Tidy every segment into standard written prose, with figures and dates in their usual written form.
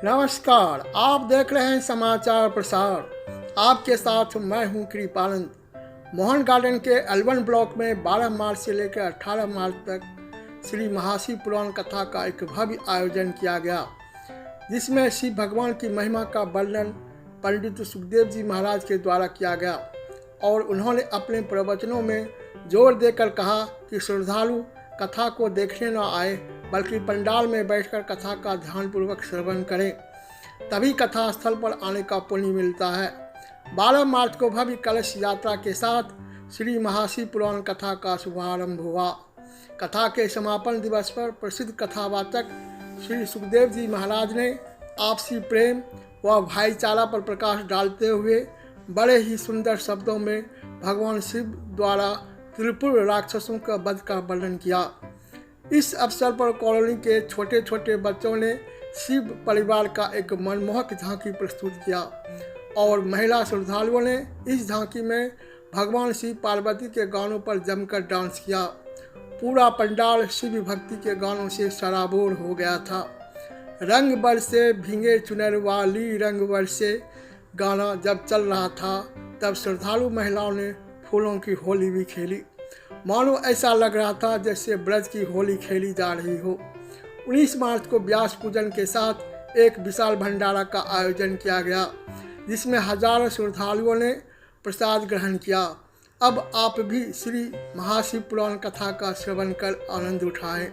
नमस्कार, आप देख रहे हैं समाचार प्रसार। आपके साथ मैं हूं कृपानंद। मोहन गार्डन के एल1 ब्लॉक में 12 मार्च से लेकर 18 मार्च तक श्री महाशिव पुराण कथा का एक भव्य आयोजन किया गया, जिसमें शिव भगवान की महिमा का वर्णन पंडित सुखदेव जी महाराज के द्वारा किया गया और उन्होंने अपने प्रवचनों में जोर देकर कहा कि श्रद्धालु कथा को देखने न आए बल्कि पंडाल में बैठकर कथा का ध्यानपूर्वक श्रवण करें, तभी कथा स्थल पर आने का पुण्य मिलता है। 12 मार्च को भव्य कलश यात्रा के साथ श्री महाशिव पुराण कथा का शुभारंभ हुआ। कथा के समापन दिवस पर प्रसिद्ध कथावाचक श्री सुखदेव जी महाराज ने आपसी प्रेम व भाईचारा पर प्रकाश डालते हुए बड़े ही सुंदर शब्दों में भगवान शिव द्वारा त्रिपुर राक्षसों का वध का वर्णन किया। इस अवसर पर कॉलोनी के छोटे छोटे बच्चों ने शिव परिवार का एक मनमोहक झांकी प्रस्तुत किया और महिला श्रद्धालुओं ने इस झांकी में भगवान शिव पार्वती के गानों पर जमकर डांस किया। पूरा पंडाल शिव भक्ति के गानों से सराबोर हो गया था। रंग बरसे भीगे चुनर वाली रंग बरसे गाना जब चल रहा था, तब श्रद्धालु महिलाओं ने फूलों की होली भी खेली। मानो ऐसा लग रहा था जैसे ब्रज की होली खेली जा रही हो। 19 मार्च को व्यास पूजन के साथ एक विशाल भंडारा का आयोजन किया गया, जिसमें हजारों श्रद्धालुओं ने प्रसाद ग्रहण किया। अब आप भी श्री महाशिव पुराण कथा का श्रवण कर आनंद उठाएं।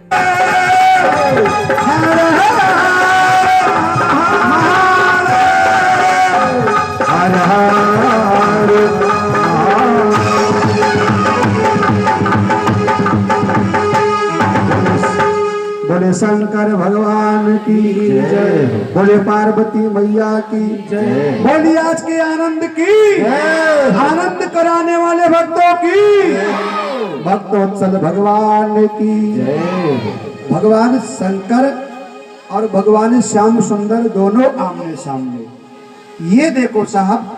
बोले शंकर भगवान की जय, बोले पार्वती मैया की जय, बोली आज के आनंद की आनंद कराने वाले भक्तों की भक्तोत्सल भगवान की जय। भगवान शंकर और भगवान श्याम सुंदर दोनों आमने सामने। ये देखो साहब,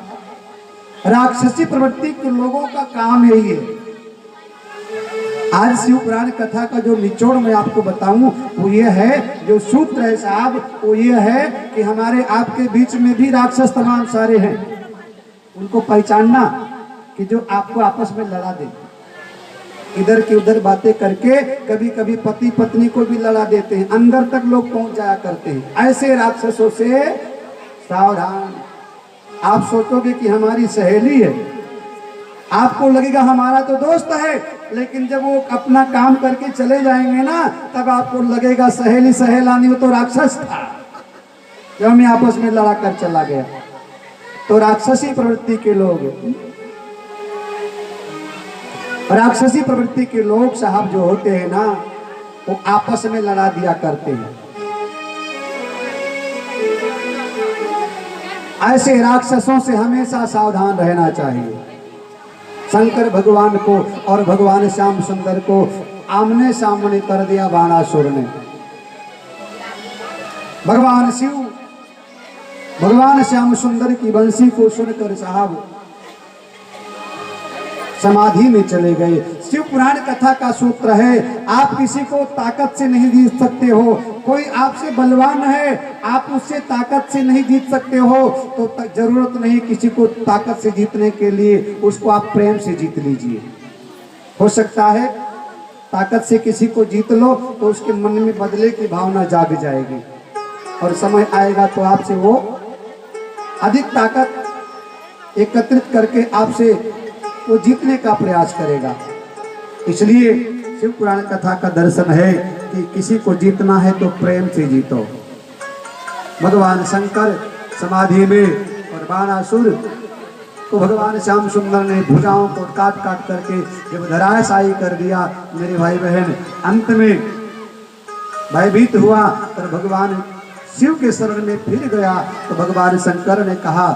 राक्षसी प्रवृत्ति के लोगों का काम यही है। आज शिव पुराण कथा का जो निचोड़ मैं आपको बताऊं वो ये है, जो सूत्र है साहब वो ये है कि हमारे आपके बीच में भी राक्षस तमाम सारे हैं। उनको पहचानना कि जो आपको आपस में लड़ा दे, इधर की उधर बातें करके कभी कभी पति पत्नी को भी लड़ा देते हैं, अंदर तक लोग पहुंच जाया करते हैं। ऐसे राक्षसों से सावधान। आप सोचोगे कि हमारी सहेली है, आपको लगेगा हमारा तो दोस्त है, लेकिन जब वो अपना काम करके चले जाएंगे ना, तब आपको लगेगा सहेली सहेलानी, वो तो राक्षस था जो हमें आपस में लड़ा कर चला गया। तो राक्षसी प्रवृत्ति के लोग, राक्षसी प्रवृत्ति के लोग साहब जो होते हैं ना, वो आपस में लड़ा दिया करते हैं। ऐसे राक्षसों से हमेशा सावधान रहना चाहिए। शंकर भगवान को और भगवान श्याम सुंदर को आमने सामने कर दिया बाणासुर ने। भगवान शिव भगवान श्याम सुंदर की बंसी को सुनकर साहब समाधि में चले गए। शिव पुराण कथा का सूत्र है, आप किसी को ताकत से नहीं जीत सकते हो। कोई आपसे बलवान है, आप उससे ताकत से नहीं जीत सकते हो, तो जरूरत नहीं किसी को ताकत से जीतने के लिए, उसको आप प्रेम से जीत लीजिए। हो सकता है ताकत से किसी को जीत लो तो उसके मन में बदले की भावना जाग जाएगी और समय आएगा तो आपसे वो अधिक ताकत एकत्रित करके आपसे वो जीतने का प्रयास करेगा। इसलिए शिव पुराण कथा का दर्शन है कि किसी को जीतना है तो प्रेम से जीतो। भगवान शंकर समाधि में और बाणासुर को भगवान श्याम सुंदर ने भुजाओं को काट काट करके जब धराशायी कर दिया, मेरे भाई बहन, अंत में भयभीत हुआ और भगवान शिव के शरण में फिर गया तो भगवान शंकर ने कहा,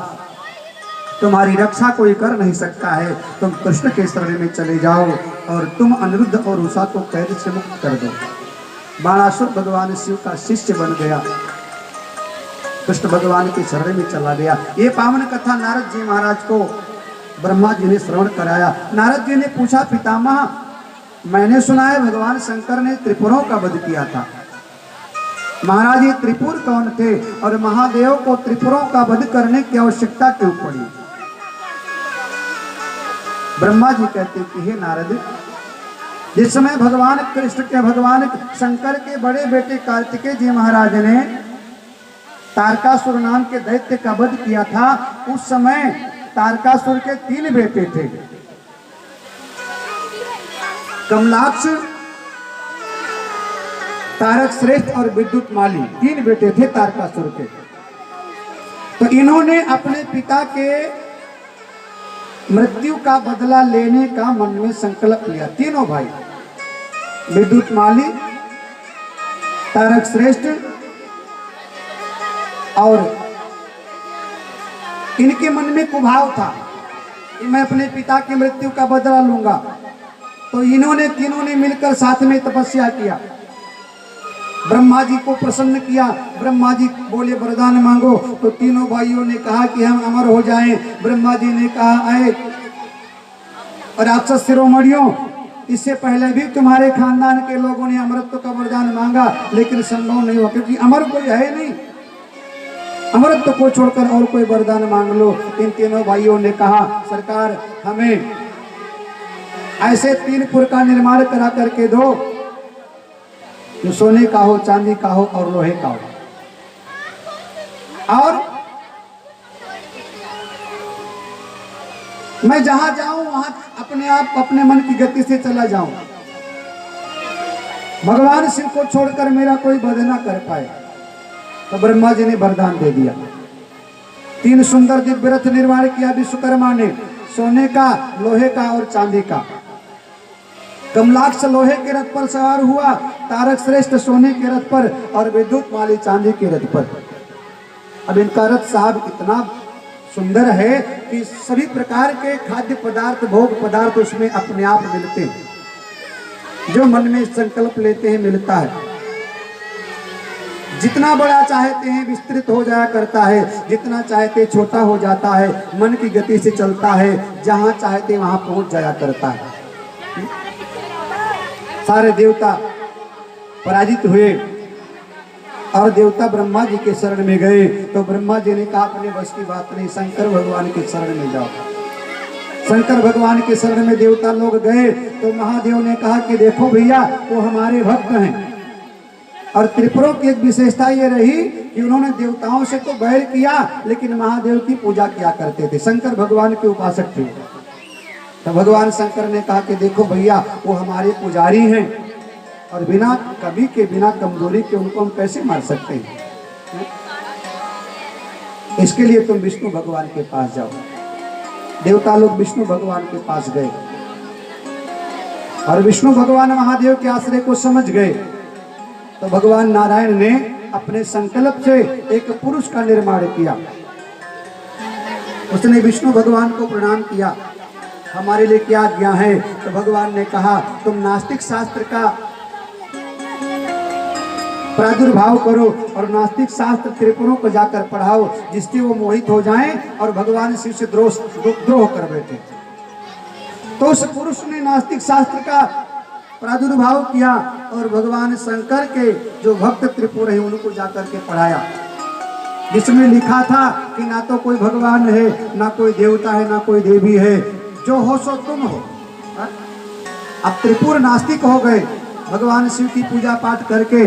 तुम्हारी रक्षा कोई कर नहीं सकता है, तुम कृष्ण के शरण में चले जाओ और तुम अनिरुद्ध और उषा को कैद से मुक्त कर दो। बाणासुर भगवान शिव का शिष्य बन गया, कृष्ण भगवान के शरण में चला गया। ये पावन कथा नारद जी महाराज को ब्रह्मा जी ने श्रवण कराया। नारद जी ने पूछा, पितामह, मैंने सुना है भगवान शंकर ने त्रिपुरों का वध किया था, महाराज ये त्रिपुर कौन थे और महादेव को त्रिपुरों का वध करने की आवश्यकता क्यों पड़ी? ब्रह्मा जी कहते कि हे नारद, जिस समय भगवान कृष्ण के भगवान शंकर के बड़े बेटे कार्तिकेय जी महाराज ने तारकासुर नाम के दैत्य का वध किया था, उस समय तारकासुर के 3 बेटे थे, कमलाक्ष, तारक श्रेष्ठ और विद्युत माली। 3 बेटे थे तारकासुर के। तो इन्होंने अपने पिता के मृत्यु का बदला लेने का मन में संकल्प लिया। तीनों भाई, विद्युत माली, तारक श्रेष्ठ और इनके मन में कुभाव था कि मैं अपने पिता की मृत्यु का बदला लूंगा। तो इन्होंने तीनों ने मिलकर साथ में तपस्या किया, ब्रह्मा जी को प्रसन्न किया। ब्रह्मा जी बोले वरदान मांगो, तो तीनों भाइयों ने कहा कि हम अमर हो जाएं। ब्रह्मा जी ने कहा आए राक्षस शिरोमणियों, इससे पहले भी तुम्हारे खानदान के लोगों ने अमरत्व का वरदान मांगा, लेकिन संभव नहीं हुआ, क्योंकि अमर कोई है नहीं। अमरत्व को छोड़कर और कोई वरदान मांग लो। इन तीनों भाइयों ने कहा सरकार हमें ऐसे 3 पुर का निर्माण करा करके दो, जो सोने का हो, चांदी का हो और लोहे का हो, और मैं जहां जाऊं वहां अपने आप अपने मन की गति से चला जाऊं, भगवान शिव को छोड़कर मेरा कोई वध ना कर पाए। तो ब्रह्मा जी ने वरदान दे दिया। 3 सुंदर दिव्य रथ निर्माण किया विश्वकर्मा ने, सोने का, लोहे का और चांदी का। कमलाक्ष लोहे के रथ पर सवार हुआ, तारक श्रेष्ठ सोने के रथ पर और विद्युत माली चांदी के रथ पर। अब इनका रथ साहब इतना सुंदर है कि सभी प्रकार के खाद्य पदार्थ, भोग पदार्थ उसमें अपने आप मिलते हैं, जो मन में संकल्प लेते हैं मिलता है। जितना बड़ा चाहते हैं विस्तृत हो जाया करता है, जितना चाहते छोटा हो जाता है, मन की गति से चलता है, जहां चाहते वहां पहुंच जाया करता है। सारे देवता पराजित हुए और देवता ब्रह्मा जी के शरण में गए। तो ब्रह्मा जी ने कहा अपने बस की बात नहीं, शंकर भगवान के शरण में जाओ। शंकर भगवान के शरण में देवता लोग गए तो महादेव ने कहा कि देखो भैया, वो हमारे भक्त हैं। और त्रिपुरों की एक विशेषता ये रही कि उन्होंने देवताओं से तो बैर किया, लेकिन महादेव की पूजा किया करते थे, शंकर भगवान के उपासक थे। तो भगवान शंकर ने कहा कि देखो भैया, वो हमारे पुजारी हैं और बिना कभी के, बिना कमजोरी के उनको हम कैसे मार सकते हैं? इसके लिए तुम विष्णु भगवान के पास जाओ। देवता लोग विष्णु भगवान के पास गए और विष्णु भगवान महादेव के आश्रय को समझ गए। तो भगवान नारायण ने अपने संकल्प से एक पुरुष का निर्माण किया। उसने विष्णु भगवान को प्रणाम किया, हमारे लिए क्या आज्ञा है? तो भगवान ने कहा तुम नास्तिक शास्त्र का प्रादुर्भाव करो और नास्तिक शास्त्र त्रिपुरों को जाकर पढ़ाओ, जिससे वो मोहित हो जाएं और भगवान शिव से द्रोह कर बैठे। तो उस पुरुष ने नास्तिक शास्त्र का प्रादुर्भाव किया और भगवान शंकर के जो भक्त त्रिपुर है उनको जाकर के पढ़ाया, जिसमें लिखा था कि ना तो कोई भगवान है, ना कोई देवता है, ना कोई देवी है, जो हो सो तुम हो। अब त्रिपुर नास्तिक हो गए भगवान शिव की पूजा पाठ करके,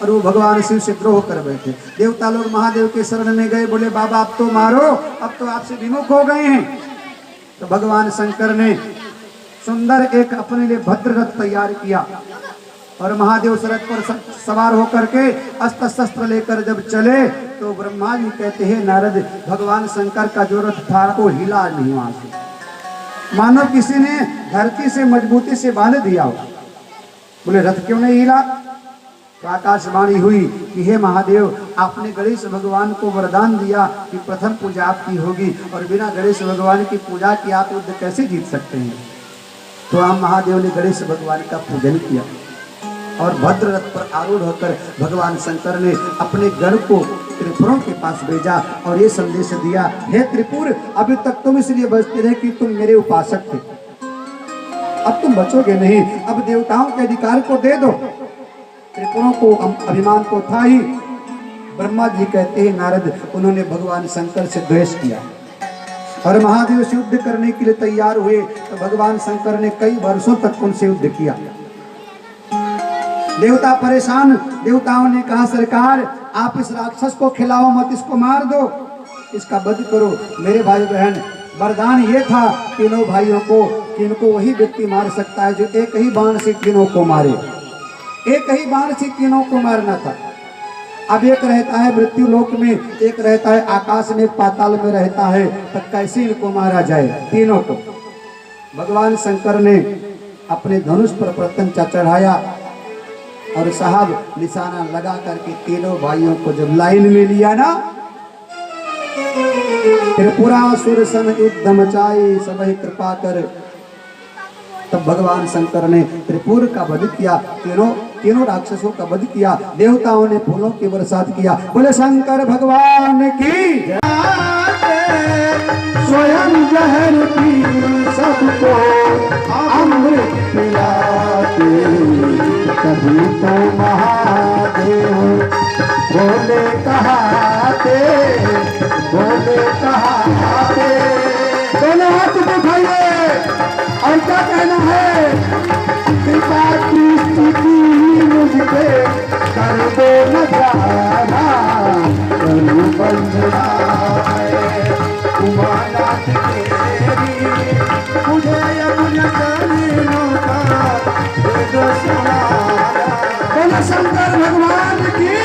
और वो भगवान शिव से द्रोह कर बैठे। देवता लोग महादेव के शरण में गए, बोले बाबा अब तो मारो, अब तो आपसे विमुख हो गए हैं। तो भगवान शंकर ने सुंदर एक अपने लिए भद्र रथ तैयार किया और महादेव रथ पर सवार होकर के अस्त्र शस्त्र लेकर जब चले तो ब्रह्मा जी कहते हैं नारद, भगवान शंकर का जो रथ था वो हिला नहीं वहां से, मानो किसी ने धरती से मजबूती से बांध दिया हो। बोले रथ क्यों नहीं हिला? तो आकाशवाणी हुई कि हे महादेव, आपने गणेश भगवान को वरदान दिया कि प्रथम पूजा आपकी होगी और बिना गणेश भगवान की पूजा की आप युद्ध कैसे जीत सकते हैं? तो हम महादेव ने गणेश भगवान का पूजन किया और भद्र रथ पर आरूढ़ होकर भगवान शंकर ने अपने गण को त्रिपुरों के पास भेजा और ये संदेश दिया, हे त्रिपुर, अभी तक तुम इसलिए बचते रहे कि तुम मेरे उपासक थे, अब तुम बचोगे नहीं, अब देवताओं के अधिकार को दे दो। त्रिपुरों को अभिमान तो था ही। ब्रह्मा जी कहते हैं नारद, उन्होंने भगवान शंकर से द्वेष किया और महादेव से युद्ध करने के लिए तैयार हुए, तो भगवान शंकर ने कई वर्षों तक उनसे युद्ध किया। देवता परेशान, देवताओं ने कहा सरकार आप इस राक्षस को खिलाओ मत, इसको मार दो, इसका वध करो। मेरे भाई बहन, वरदान ये था तीनों भाइयों को कि इनको वही व्यक्ति मार सकता है जो एक ही बाण से तीनों को मारे, एक ही बाण से तीनों को मारना था। अब एक रहता है मृत्यु लोक में, एक रहता है आकाश में, पाताल में रहता है, तब कैसे इनको मारा जाए तीनों को। भगवान शंकर ने अपने धनुष पर प्रत्यंचा चढ़ाया और साहब निशाना लगा करके तीनों भाइयों को जब लाइन में लिया ना, त्रिपुरासुर सन युद्ध मचाई सबही कृपा कर, तब भगवान शंकर ने त्रिपुर का वध किया, तीनों राक्षसों का वध किया, देवताओं ने फूलों की बरसात किया। बोले शंकर भगवान की जय। स्वयं जहर पी सबको अमृत पिलाते, कभी तो महादेव बोले कहाते, बोले कहाते। दोनों हाथ उठाइए और क्या कहना है, कृपा की स्तुति मुझ पे कर दो नजारा, करूं बंदना उमानाथ तेरी, मुझे अपने चरणों का दे दो सहारा। बोलो शंकर भगवान की।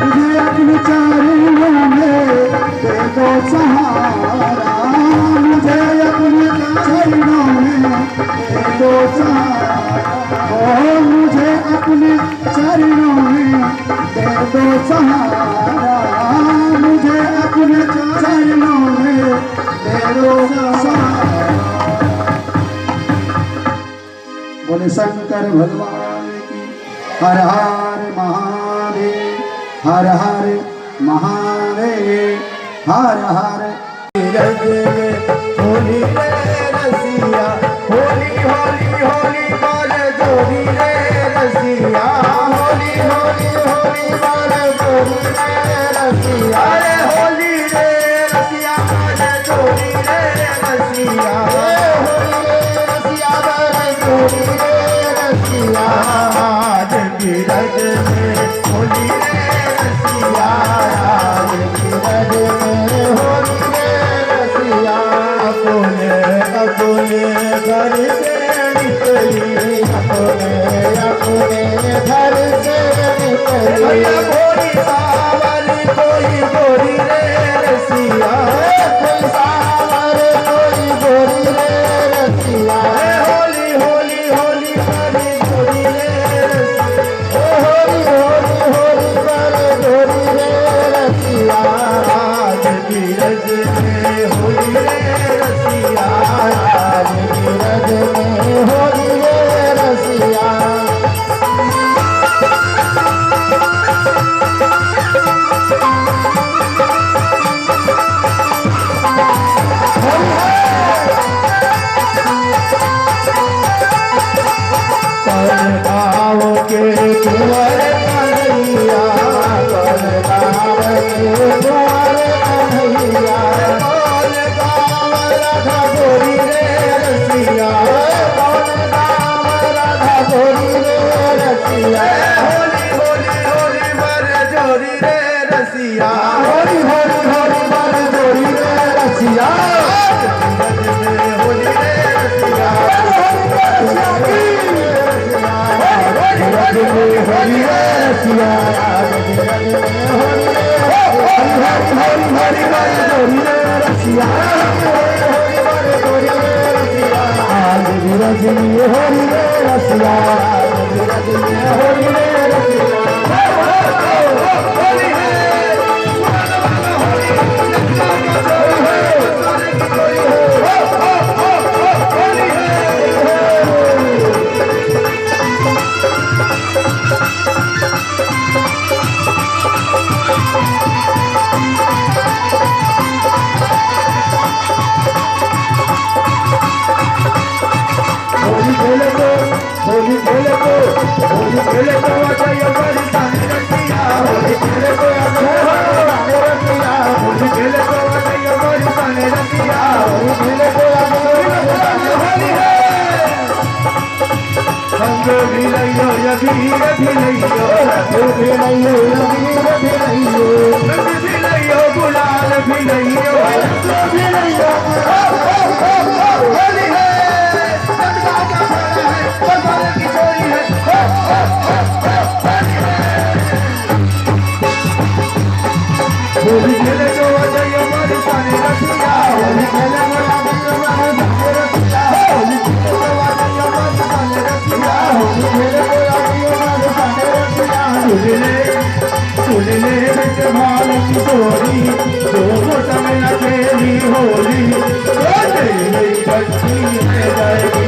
मुझे अपने चरणों में दे दो सहारा, मुझे अपने चरणों में दे दो सहारा। बोले शंकर भगवान की। हर हर महादेव, हर हर महादेव, हर हर। होली रे रसिया, होली होली होली मारे जोड़ी रे रसिया, होली होली होली मारे जोड़ी रे रसिया, अरे होली रे रसिया मारे जोड़ी रे रसिया, होली रे रसिया मारे जोड़ी रे रसिया। आज की रज में होली रे रसिया, आज की रज में होली रे रसिया। अपने अपने घर से निकली, अपने घर से निकली, कोई सावर कोई गोरी रे रसिया, कोई सावर कोई गोरी रे रसिया। होली होली होली वाली गोरी रे रसिया, होली होली होली वाली गोरी रे रसिया। आज की रज में होली रे रसिया, आज की रज में होली रे रसिया। गाँव के कुंवर कन्हैया, गाँव के कुंवर कन्हैया, होली खेले तो जय बरसान रतिया होली खेले तो रतिया होली खेले तो जय बरसान रतिया होली खेले तो होली है रंग भी लइयो अबीर भी लइयो रंग भी लइयो अबीर भी लइयो रंग भी लइयो गुलाल भी लइयो रंग भी लइयो होली है रंगा का भरा है बरसात की चोरी है होली खेले तो जय बरसान रतिया होली खेले तो रतिया होली खेले तो जय बरसान रतिया होली खेले तो बरसान रतिया होली ले बिच भाल की चोरी दो मौसम न खेली होली मेरी बच्ची है जाएगी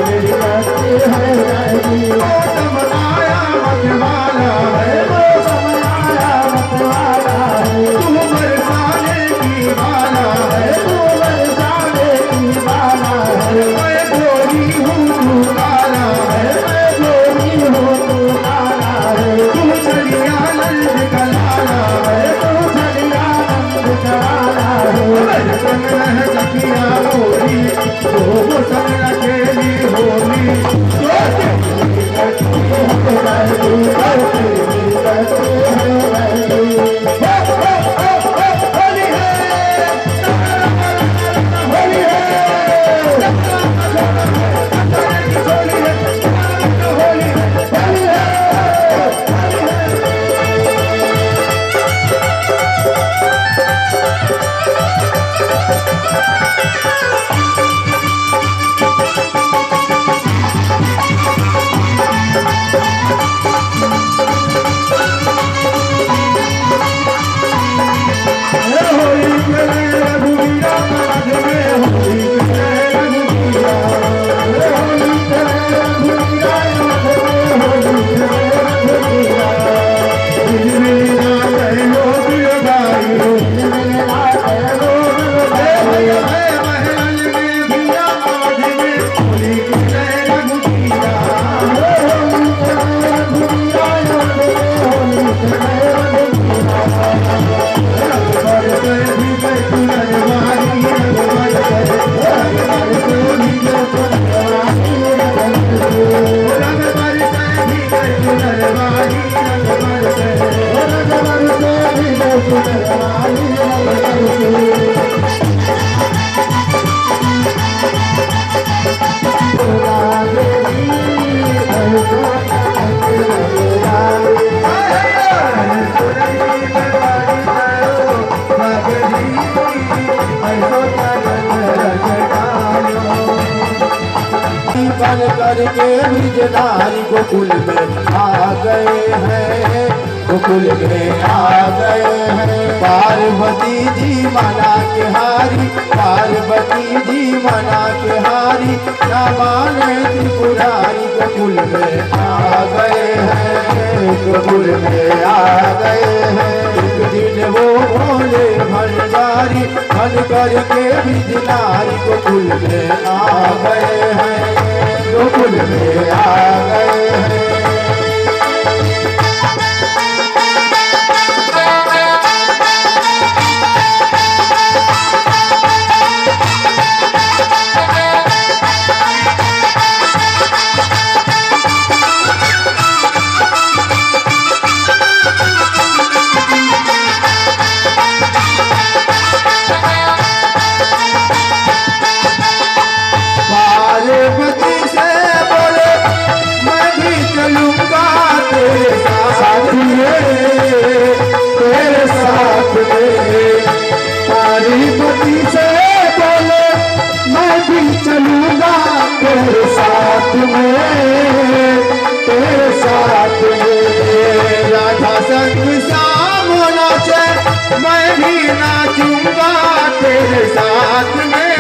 मेरी बच्ची है जाएगी मौसम आया मतवाला है मौसम आया मतवाला है तू बरसाने की वाला है तू बरसाने की वाला है मैं गोरी हूँ तू काला है मैं गोरी हूँ तू काला है तू चलिया नंद कलाला है तू चलिया नंद कलाला है मेरे संग रह सखिया होली तो वो संग अकेली होली बन करके बिजनारी गोकुल में आ गए हैं गोकुल में आ गए हैं पार्वती जी मना के हारी पार्वती जी मना के हारी न माने त्रिपुरारी गोकुल में आ गए हैं गोकुल में आ गए हैं एक दिन वो भोले भंडारी बन करके बिजनारी गोकुल में आ गए हैं गोकुल में आ गए हैं पार्वती से बोले मैं भी चलूंगा तेरे साथ में पार्वती से बोले मैं भी चलूंगा तेरे साथ में राधा संग श्याम नाचे मैं भी नाचूंगा तेरे साथ में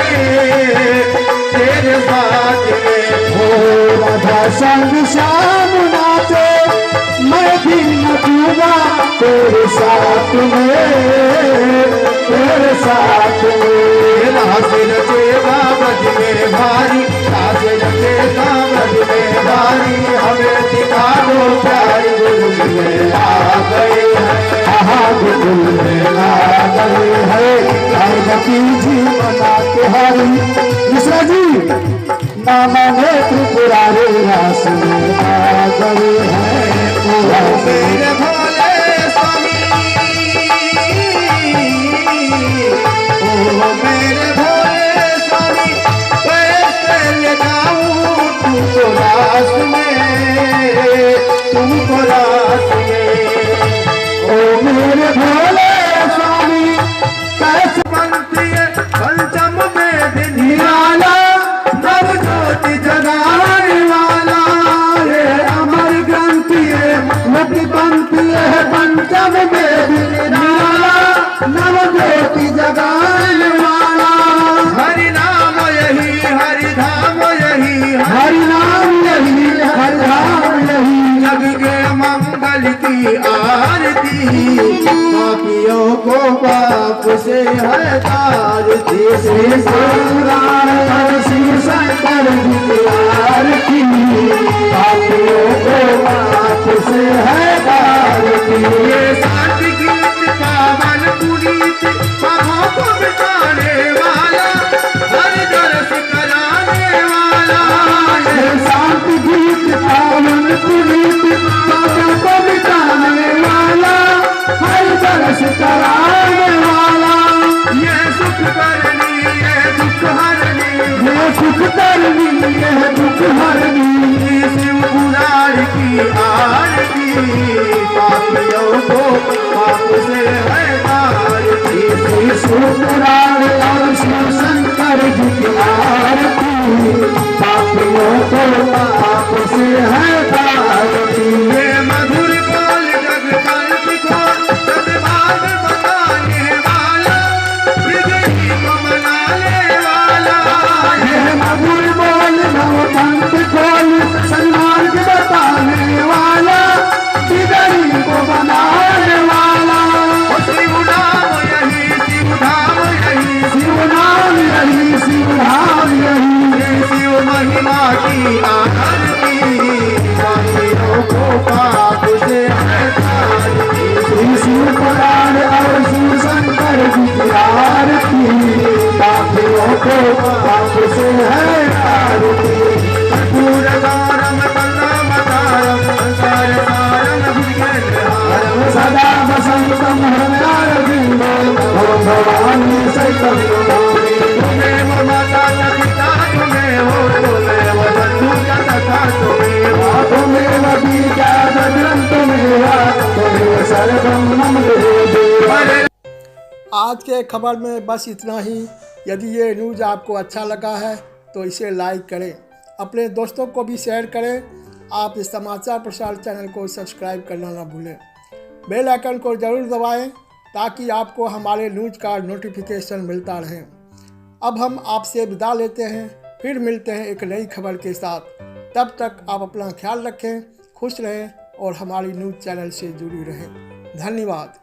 हो राधा संग श्याम नाचे मैं भी नचूंगा तेरे साथ में रास रचेगा ब्रज में भारी रास रचेगा ब्रज में भारी हमें दिखा दिल में आ गए हैं पार्वती जी मना के हारी। मिश्रा जी ना माने त्रिपुरारी रास में आ गए हैं मेरे भोले स्वामी। ओ मेरे भोले स्वामी कैसे ले जाऊं तुमको रास में, तुमको रास में। ओ मेरे भोले स्वामी कैसे बनती है पंचम में दिन निराला, नव ज्योति जगाने वाला ये अमर ग्रंथि है, मुक्ति बनती है पंचम में दिन निराला, नव ज्योति जगाने वाला। हरि नाम यही हरि धाम यही, हरि नाम यही हरि धाम यही, जग के मंगल की आरती, पापियों को पाप से है तारती। श्री पुराण और शिव शंकर की आरती, पापियों को पाप से है तारती। ये शांति गीत पावन पुनीत पापों को मिटाने वाला, हर दर्श कराने वाला। ये शांति गीत पावन पुनीत पापों को मिटाने वाला, हर दर्श कराने वाला। ये सुख करनी ये दुख हरनी, ये सुख करनी ये दुख हरनी, शिव पुराण की आरती, पापियों को पाप से है तारती। शिव पुराण और शिव शंकर जी की आरती, पापियों को पाप से है तारती। ये मधुर बोल जग कल्प को सद्भाव बताने वाला, बिगड़ी को मनाने वाला। ये मधुर बोल नव पंथ खोल सन्मार्ग बताने वाला, बिगड़ी को बनाने वाला। शिव नाम यही शिव धाम यही, शिव नाम यही शिव धाम यही, शिव महिमा की आरती, पापियों को पाप से है तारती। श्री शिव पुराण और शिव शंकर जी की आरती, पापियों को पाप से है तारती। कर्पूर गौरम करुणाम तारम संसार सारम भुजगेन्द्रहारम, सदा वसंतम हृदयारविंदे ओम भवानी सहितं नमामि। त्वमेव माता च पिता त्वमेव त्वमेव बन्धुः च तथा त्वमेव, त्वमेव बीजा भद्रं त्वमेव, त्वमेव सर्वं मम देव। आज के खबर में बस इतना ही। यदि ये न्यूज़ आपको अच्छा लगा है तो इसे लाइक करें, अपने दोस्तों को भी शेयर करें। आप इस समाचार प्रसार चैनल को सब्सक्राइब करना ना भूलें। बेल आइकन को ज़रूर दबाएं ताकि आपको हमारे न्यूज़ का नोटिफिकेशन मिलता रहे। अब हम आपसे विदा लेते हैं, फिर मिलते हैं एक नई खबर के साथ। तब तक आप अपना ख्याल रखें, खुश रहें और हमारी न्यूज़ चैनल से जुड़ी रहें। धन्यवाद।